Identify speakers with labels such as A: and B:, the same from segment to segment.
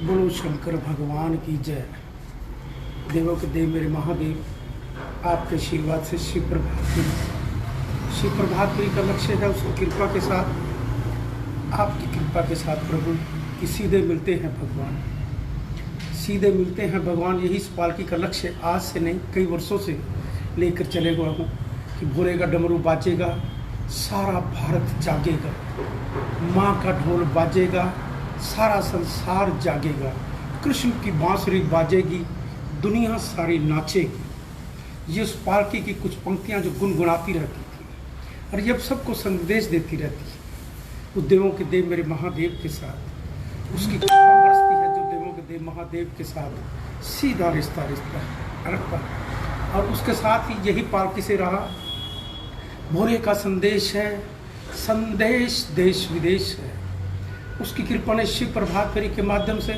A: बोलो शंकर भगवान की जय। देवों के देव मेरे महादेव, आपके आशीर्वाद से शिव प्रभातपुरी का लक्ष्य है उसको कृपा के साथ, आपकी कृपा के साथ प्रभु कि सीधे मिलते हैं भगवान, सीधे मिलते हैं भगवान। यही इस पालकी का लक्ष्य आज से नहीं कई वर्षों से लेकर चले हुआ हूँ कि भोरे का डमरू बाजेगा, सारा भारत जागेगा, माँ का ढोल बाजेगा, सारा संसार जागेगा, कृष्ण की बांसुरी बाजेगी, दुनिया सारी नाचेगी। ये उस पालकी की कुछ पंक्तियाँ जो गुनगुनाती रहती थी और ये सबको संदेश देती रहती है। वो देवों के देव मेरे महादेव के साथ उसकी कृपा बरसती है, जो देवों के देव महादेव के साथ सीधा रिश्ता रखता है। और उसके साथ ही यही पालकी से रहा भोरे का संदेश है, संदेश देश विदेश है। उसकी कृपा ने शिव प्रभातपुरी के माध्यम से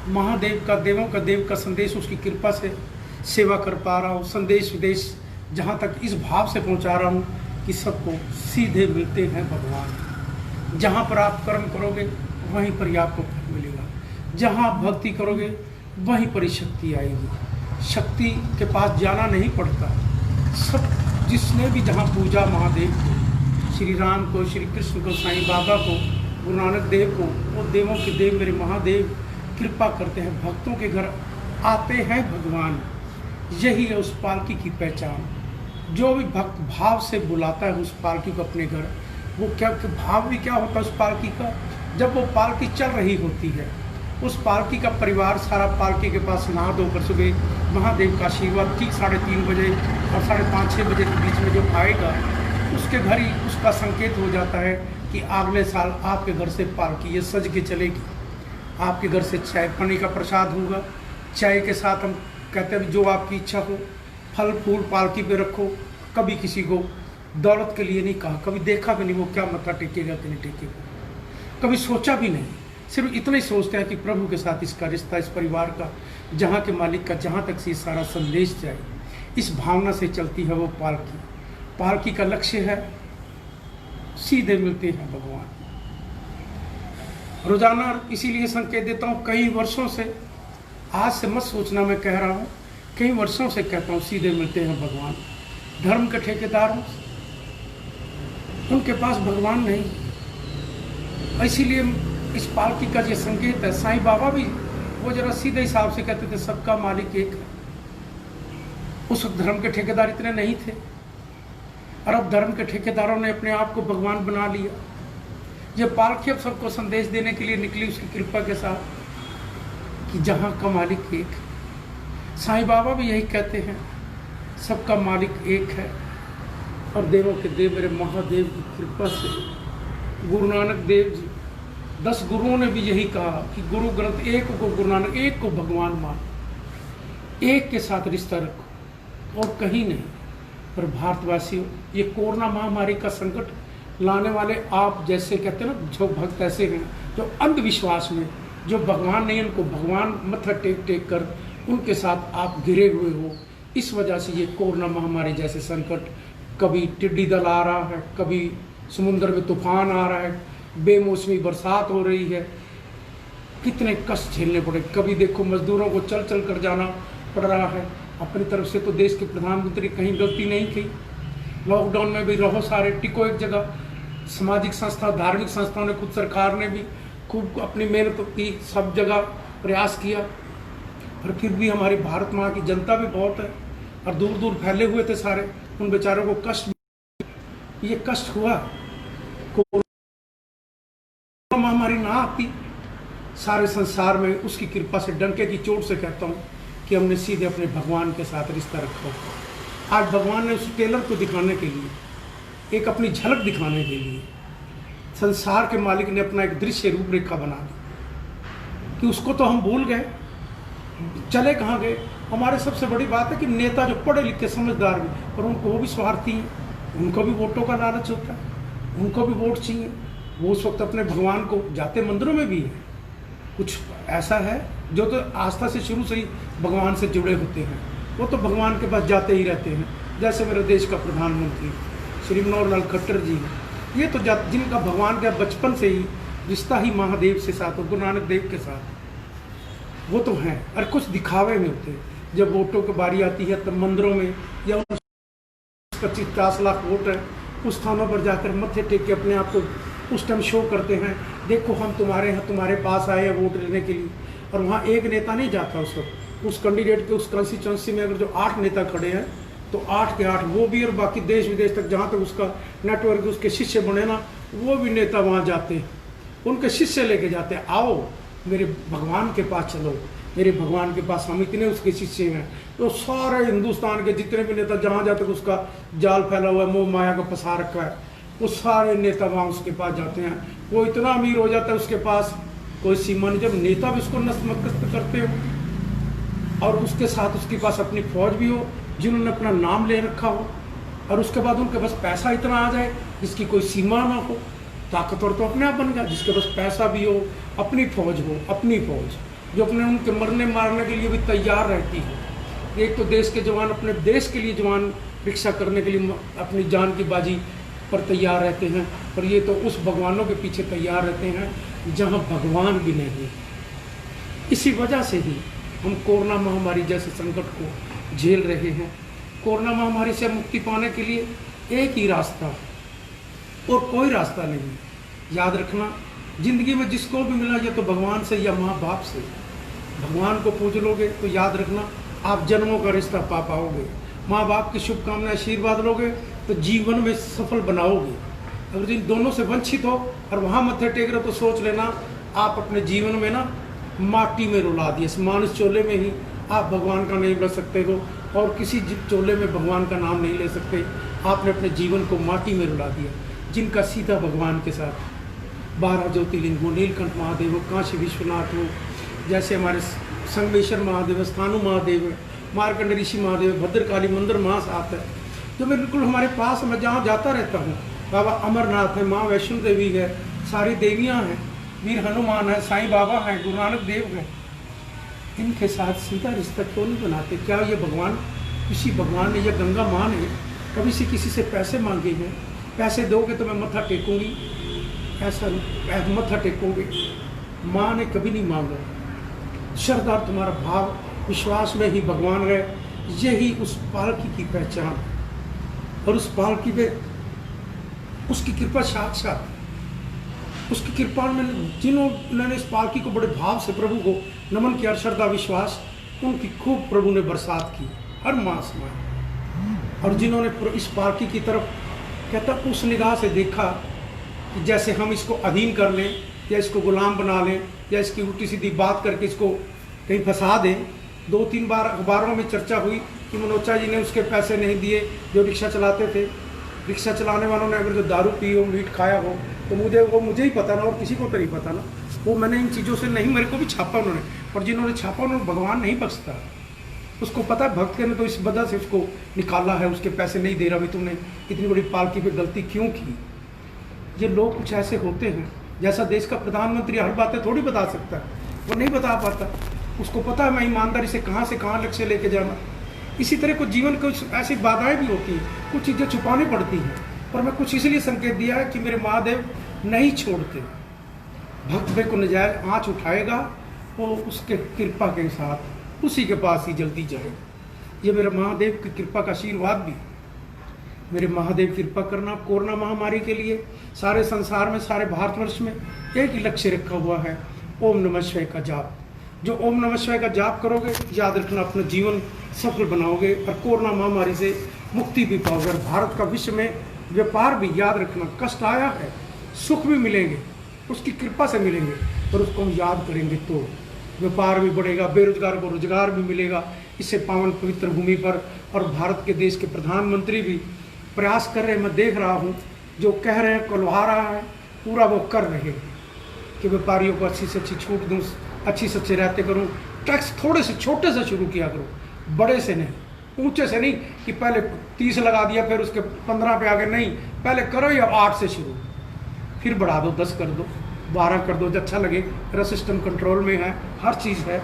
A: महादेव का, देवों का देव का संदेश उसकी कृपा से सेवा कर पा रहा हूँ। संदेश विदेश जहाँ तक इस भाव से पहुँचा रहा हूँ कि सबको सीधे मिलते हैं भगवान। जहाँ पर आप कर्म करोगे वहीं पर ही आपको फल मिलेगा, जहाँ भक्ति करोगे वहीं पर ही शक्ति आएगी। शक्ति के पास जाना नहीं पड़ता। सब जिसने भी जहाँ पूजा महादेव को, श्री राम को, श्री कृष्ण को, साईं बाबा को, गुरु नानक देव को, वो देवों के देव मेरे महादेव कृपा करते हैं, भक्तों के घर आते हैं भगवान। यही है उस पालकी की पहचान। जो भी भक्त भाव से बुलाता है उस पालकी को अपने घर, वो क्या भाव भी क्या होता है उस पालकी का। जब वो पालकी चल रही होती है, उस पालकी का परिवार सारा पालकी के पास नहा धोकर सुबह महादेव का आशीर्वाद ठीक 3:30 बजे और 5:30-6 बजे के बीच में जो आएगा, उसके घर ही उसका संकेत हो जाता है कि अगले साल आपके घर से पालकी ये सज के चलेगी। आपके घर से चाय पानी का प्रसाद होगा। चाय के साथ हम कहते हैं जो आपकी इच्छा हो, फल फूल पालकी पे रखो। कभी किसी को दौलत के लिए नहीं कहा, कभी देखा भी नहीं वो क्या मत्था टेकेगा कि नहीं टेकेगा, कभी सोचा भी नहीं। सिर्फ इतना ही सोचते हैं कि प्रभु के साथ इसका रिश्ता, इस परिवार का, जहाँ के मालिक का, जहाँ तक से सारा संदेश जाए, इस भावना से चलती है वो पालकी। पालकी का लक्ष्य है सीधे मिलते हैं भगवान। रोजाना इसीलिए संकेत देता हूँ, कई वर्षों से, आज से मत सोचना मैं कह रहा हूँ, कई वर्षों से कहता हूँ सीधे मिलते हैं भगवान। धर्म के ठेकेदारों उनके पास भगवान नहीं, इसीलिए इस पालकी का ये संकेत है। साईं बाबा भी वो जरा सीधे हिसाब से कहते थे सबका मालिक एक है। उस वक्त धर्म के ठेकेदार इतने नहीं थे और अब धर्म के ठेकेदारों ने अपने आप को भगवान बना लिया। ये पालकी अब सबको संदेश देने के लिए निकली उसकी कृपा के साथ कि जहाँ का मालिक एक है। साईं बाबा भी यही कहते हैं सबका मालिक एक है। और देवों के देव मेरे महादेव की कृपा से गुरु नानक देव जी 10 गुरुओं ने भी यही कहा कि गुरु ग्रंथ एक को, गुरु नानक एक को भगवान मान, एक के साथ रिश्ता रखो और कहीं नहीं। पर भारतवासियों, ये कोरोना महामारी का संकट लाने वाले आप जैसे कहते हैं ना, जो भक्त ऐसे हैं जो अंधविश्वास में, जो भगवान नहीं उनको भगवान मत्था टेक टेक कर उनके साथ आप घिरे हुए हो। इस वजह से ये कोरोना महामारी जैसे संकट, कभी टिड्डी दल आ रहा है, कभी समुद्र में तूफान आ रहा है, बेमौसमी बरसात हो रही है, कितने कष्ट झेलने पड़े। कभी देखो मजदूरों को चल चल कर जाना पड़ रहा है। अपनी तरफ से तो देश के प्रधानमंत्री कहीं गलती नहीं की। लॉकडाउन में भी रहो सारे, टिको एक जगह। सामाजिक संस्था, धार्मिक संस्थाओं ने, खुद सरकार ने भी खूब अपनी मेहनत की, सब जगह प्रयास किया। पर फिर भी हमारी भारत माँ की जनता भी बहुत है और दूर दूर फैले हुए थे सारे, उन बेचारों को कष्ट, ये कष्ट हुआ। कोरोना महामारी ना आती सारे संसार में, उसकी कृपा से डंके की चोट से कहता हूँ कि हमने सीधे अपने भगवान के साथ रिश्ता रखा। आज भगवान ने उस टेलर को दिखाने के लिए, एक अपनी झलक दिखाने के लिए, संसार के मालिक ने अपना एक दृश्य रूपरेखा बना दी कि उसको तो हम भूल गए, चले कहाँ गए। हमारे सबसे बड़ी बात है कि नेता जो पढ़े लिखे समझदार भी, पर उनको वो भी स्वार्थी हैं, उनको भी वोटों का लालच होता है, उनको भी वोट चाहिए। वो उस वक्त अपने भगवान को जाते मंदिरों में भी है। कुछ ऐसा है जो तो आस्था से शुरू से ही भगवान से जुड़े होते हैं, वो तो भगवान के पास जाते ही रहते हैं। जैसे मेरे देश का प्रधानमंत्री श्री मनोहर लाल खट्टर जी, ये तो जिनका भगवान के बचपन से ही रिश्ता ही महादेव से साथ हो, गुरु नानक देव के साथ। वो तो हैं, और कुछ दिखावे में होते हैं। जब वोटों की बारी आती है तब मंदिरों में या 25-50 लाख वोट है, उस स्थानों पर जाकर मत्थे टेक के अपने आप को उस टाइम शो करते हैं, देखो हम तुम्हारे हैं, तुम्हारे पास आए हैं वोट लेने के लिए। और वहाँ एक नेता नहीं जाता उस वक्त, उस कैंडिडेट के उस कंस्टिट्यूंसी में अगर जो 8 नेता खड़े हैं तो 8 के 8 वो भी, और बाकी देश विदेश तक जहाँ तक उसका नेटवर्क उसके शिष्य बने ना, वो भी नेता वहाँ जाते हैं, उनके शिष्य लेके जाते हैं, आओ मेरे भगवान के पास चलो, मेरे भगवान के पास हम इतने उसके शिष्य हैं। तो सारे हिंदुस्तान के जितने भी नेता जहाँ जहाँ तक उसका जाल फैला हुआ है, मोह माया का फंसा रखा है, वो सारे नेता वहाँ उसके पास जाते हैं। वो इतना अमीर हो जाता है उसके पास कोई सीमा नहीं। जब नेता भी उसको नतमस्तक करते हो और उसके साथ उसके पास अपनी फौज भी हो जिन्होंने अपना नाम ले रखा हो, और उसके बाद उनके पास पैसा इतना आ जाए जिसकी कोई सीमा ना हो, ताकतवर तो अपने आप बन गया, जिसके पास पैसा भी हो, अपनी फौज हो, अपनी फौज जो अपने उनके मरने मारने के लिए भी तैयार रहती है। एक तो देश के जवान अपने देश के लिए जवान रक्षा करने के लिए अपनी जान की बाजी पर तैयार रहते हैं, पर ये तो उस भगवानों के पीछे तैयार रहते हैं जहाँ भगवान भी नहीं। इसी वजह से ही हम कोरोना महामारी जैसे संकट को झेल रहे हैं। कोरोना महामारी से मुक्ति पाने के लिए एक ही रास्ता और कोई रास्ता नहीं। याद रखना, जिंदगी में जिसको भी मिला या तो भगवान से या माँ बाप से, भगवान को पूज लोगे तो याद रखना आप जन्मों का रिश्ता पा पाओगे। माँ बाप की शुभकामनाएं आशीर्वाद लोगे तो जीवन में सफल बनाओगे। अगर इन दोनों से वंचित हो और वहाँ मत्थे टेक रहे तो सोच लेना आप अपने जीवन में ना माटी में रुला दिए। इस मानस चोले में ही आप भगवान का नहीं रख सकते हो और किसी चोले में भगवान का नाम नहीं ले सकते। आपने अपने जीवन को माटी में रुला दिया। जिनका सीधा भगवान के साथ 12 ज्योतिर्लिंग हो, नीलकंठ महादेव हो, काशी विश्वनाथ हो, जैसे हमारे संगमेश्वर महादेव, स्थानु महादेव, मार्कंड ऋषि महादेव, भद्रकाली मंदिर मास आता है जो मैं बिल्कुल हमारे पास, मैं जहाँ जाता रहता हूँ। बाबा अमरनाथ है, माँ वैष्णो देवी है, सारी देवियाँ हैं, वीर हनुमान है, साईं बाबा हैं, गुरु नानक देव हैं। इनके साथ सीधा रिश्ता क्यों नहीं बनाते? क्या ये भगवान, किसी भगवान ने या गंगा माँ ने कभी से किसी से पैसे मांगे हैं? पैसे दोगे तो मैं मत्था टेकूंगी, ऐसा मत्था टेकोगे? माँ ने कभी नहीं मांगा। श्रद्धा तुम्हारा भाव विश्वास में ही भगवान है। यही उस पालकी की पहचान, और उस पालकी पे उसकी कृपा साक्षात, उसकी कृपा में जिन्होंने इस पालकी को बड़े भाव से प्रभु को नमन किया, श्रद्धा विश्वास, उनकी खूब प्रभु ने बरसात की हर मास में। और जिन्होंने इस पालकी की तरफ कहता उस निगाह से देखा कि जैसे हम इसको अधीन कर लें या इसको गुलाम बना लें या इसकी उल्टी सीधी बात करके इसको कहीं फंसा दें। 2-3 बार अखबारों में चर्चा हुई कि मनोचा जी ने उसके पैसे नहीं दिए जो रिक्शा चलाते थे। रिक्शा चलाने वालों ने अगर जो दारू पी हो, मीट खाया हो, तो मुझे ही पता ना, और किसी को तो नहीं पता ना। वो मैंने इन चीज़ों से नहीं, मेरे को भी छापा उन्होंने, और जिन्होंने छापा उन्होंने भगवान नहीं बख्शता। उसको पता है भक्त ने तो इस वजह से उसको निकाला है, उसके पैसे नहीं दे रहा, भी तुमने इतनी बड़ी पालकी पे गलती क्यों की। ये लोग कुछ ऐसे होते हैं, जैसा देश का प्रधानमंत्री हर बातें थोड़ी बता सकता है, वो नहीं बता पाता। उसको पता है मैं ईमानदारी से कहाँ लक्ष्य लेके जाना। इसी तरह कुछ जीवन कुछ ऐसी बाधाएं भी होती हैं, कुछ चीज़ें छुपानी पड़ती हैं, पर मैं कुछ इसलिए संकेत दिया है कि मेरे महादेव नहीं छोड़ते। भक्त पे को नजायज आँच उठाएगा वो उसके कृपा के साथ उसी के पास ही जल्दी जाएगा। ये मेरे महादेव की कृपा का आशीर्वाद भी। मेरे महादेव कृपा करना। कोरोना महामारी के लिए सारे संसार में, सारे भारतवर्ष में एक ही लक्ष्य रखा हुआ है, ओम नमः शिवाय का जाप। जो ओम नमः शिवाय का जाप करोगे, याद रखना अपना जीवन सफल बनाओगे और कोरोना महामारी से मुक्ति भी पाओगे। और भारत का विश्व में व्यापार भी, याद रखना, कष्ट आया है, सुख भी मिलेंगे, उसकी कृपा से मिलेंगे, पर उसको हम याद करेंगे तो व्यापार भी बढ़ेगा, बेरोजगार को रोजगार भी मिलेगा। इससे पावन पवित्र भूमि पर, और भारत के देश के प्रधानमंत्री भी प्रयास कर रहे हैं, मैं देख रहा हूँ, जो कह रहे हैं, करवा रहा है, पूरा वो कर रहे हैं कि व्यापारियों को अच्छी से अच्छी छूट दूँ, अच्छी से अच्छे रहते करूँ। टैक्स थोड़े से छोटे से शुरू किया करो, बड़े से नहीं, ऊंचे से नहीं कि पहले 30 लगा दिया फिर उसके 15 पे आ गए, नहीं, पहले करो या 8 से शुरू, फिर बढ़ा दो, 10 कर दो, 12 कर दो, जो अच्छा लगे। मेरा सिस्टम कंट्रोल में है, हर चीज़ है,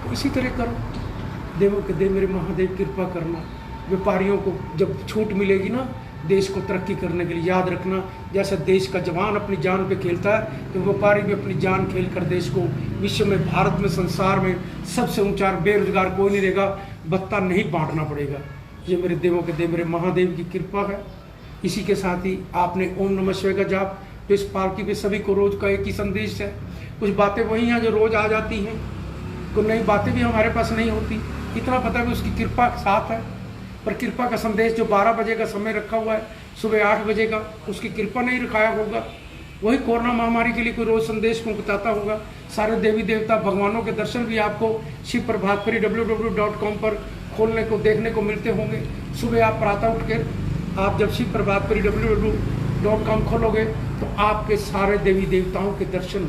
A: तो इसी तरह करो। देवों के देव मेरे महादेव कृपा करना। व्यापारियों को जब छूट मिलेगी ना, देश को तरक्की करने के लिए। याद रखना, जैसे देश का जवान अपनी जान पे खेलता है तो व्यापारी भी अपनी जान खेल कर देश को विश्व में, भारत में, संसार में सबसे ऊंचा, बेरोजगार कोई नहीं रहेगा, भत्ता नहीं बांटना पड़ेगा। ये मेरे देवों के देव, मेरे महादेव की कृपा है। इसी के साथ ही आपने ओम नमः शिवाय का जाप, तो इस पालकी पे सभी को रोज का एक ही संदेश है। कुछ बातें वही हैं जो रोज आ जाती हैं, कुछ नई बातें भी हमारे पास नहीं होती। इतना पता है कि उसकी कृपा साथ है, पर कृपा का संदेश जो 12 बजे का समय रखा हुआ है, सुबह 8 बजे का, उसकी कृपा नहीं रखाया होगा। वही कोरोना महामारी के लिए कोई रोज संदेश को बताता होगा। सारे देवी देवता भगवानों के दर्शन भी आपको शिव प्रभातपुरी www.com पर खोलने को, देखने को मिलते होंगे। सुबह आप प्रातः उठ कर आप जब शिव प्रभातपुरी www.com खोलोगे तो आपके सारे देवी देवताओं के दर्शन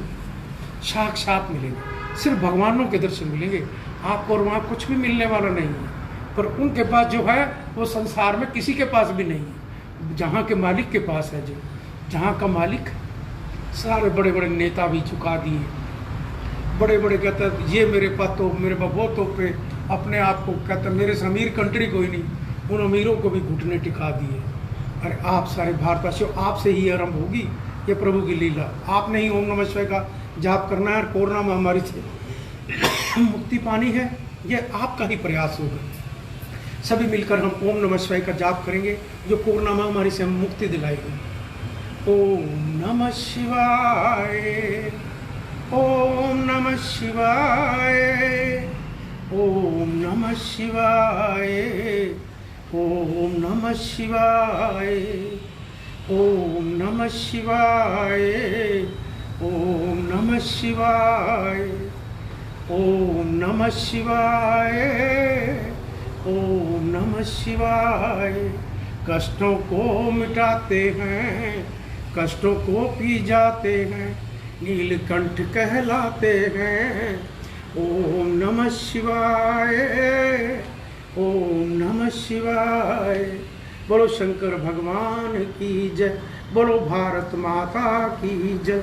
A: साक्षात मिलेंगे। सिर्फ भगवानों के दर्शन मिलेंगे आपको, और वहाँ कुछ भी मिलने वाला नहीं है। पर उनके पास जो है वो संसार में किसी के पास भी नहीं है, जहाँ के मालिक के पास है। जो जहाँ का मालिक, सारे बड़े बड़े नेता भी झुका दिए, बड़े बड़े कहते हैं ये मेरे पास तो, मेरे बबो तो पे अपने आप को कहते हैं मेरे से अमीर कंट्री कोई नहीं, उन अमीरों को भी घुटने टिका दिए। अरे आप सारे भारतवासियों, आपसे ही आरंभ होगी ये प्रभु की लीला। आपने ही ओम नमः शिवाय का जाप करना है, कोरोना महामारी से मुक्ति पानी है, ये आपका ही प्रयास होगा। सभी मिलकर हम ओम नमः शिवाय का जाप करेंगे, जो कोरोना महामारी से हम मुक्ति दिलाएगी। ओम नमः शिवाय, ओम नमः शिवाय, ओम नमः शिवाय, ओम नमः शिवाय, ओम नमः शिवाय, ओम नमः शिवाय, ओम नमः शिवाय, ओम नमः शिवाय। कष्टों को मिटाते हैं, कष्टों को पी जाते हैं, नीलकंठ कहलाते हैं। ओम नमः शिवाय, ओम नमः शिवाय। बोलो शंकर भगवान की जय, बोलो भारत माता की जय।